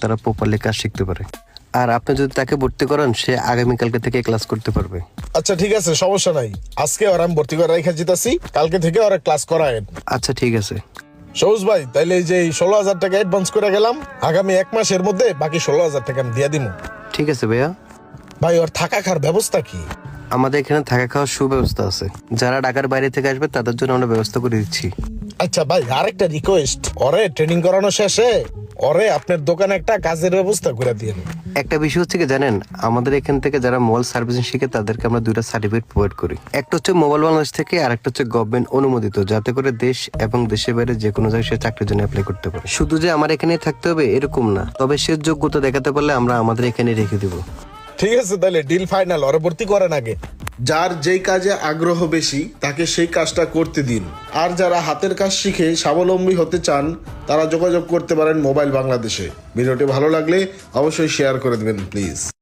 তারা প্রপারলি কাজ শিখতে পারে। আর আপনি যদি তাকে ভর্তি করান, সে আগামীকালকে থেকে ক্লাস করতে পারবে। আচ্ছা ঠিক আছে, সমস্যা নাই। আজকে ওর আমি ভর্তি করে রেখে যেতেছি, কালকে থেকে ওরা ক্লাস করায়। আচ্ছা ঠিক আছে। সবুজ ভাই, তাইলে এই যে 16,000 টাকা অ্যাডভান্স করে গেলাম, আগামী 1 মাসের মধ্যে বাকি 16,000 টাকা আমি দিয়ে দিব। ঠিক আছে ভাইয়া। ভাই ওর থাকা খাওয়ার ব্যবস্থা কি? আমাদের এখানে থাকা খাওয়ার সুব্যবস্থা আছে। যারা ঢাকার বাইরে থেকে আসবে তাদের জন্য আমরা ব্যবস্থা করে দিচ্ছি। আচ্ছা ভাই, আরেকটা রিকোয়েস্ট, ওরে ট্রেনিং করানো শেষে ওরে আপনার দোকানে একটা কাজের ব্যবস্থা করে দিন। একটা বিষয় হচ্ছে কি জানেন, আমাদের এখান থেকে যারা মোবাইল সার্ভিসিং শিখে তাদেরকে আমরা 2টা সার্টিফিকেট প্রোভাইড করি। একটা হচ্ছে মোবাইল বাংলাদেশ থেকে, আর একটা হচ্ছে গভর্নমেন্ট অনুমোদিত, যাতে করে দেশ এবং দেশের বাইরে যে কোনো জায়গায় সে চাকরির জন্য অ্যাপ্লাই করতে পারে। শুধু যে আমার এখানেই থাকতে হবে এরকম না, তবে সে যোগ্যতা দেখাতে পারলে আমরা আমাদের এখানে রেখে দিব। ঠিক আছে, তাহলে ডিল ফাইনাল। ওরে ভর্তি করেন আগে। যার যেই কাজে আগ্রহ বেশি তাকে সেই কাজটা করতে দিন। আর যারা হাতের কাজ শিখে স্বাবলম্বী হতে চান তারা যোগাযোগ করতে পারেন মোবাইল বাংলাদেশে। ভিডিওটি ভালো লাগলে অবশ্যই শেয়ার করে দেবেন প্লিজ।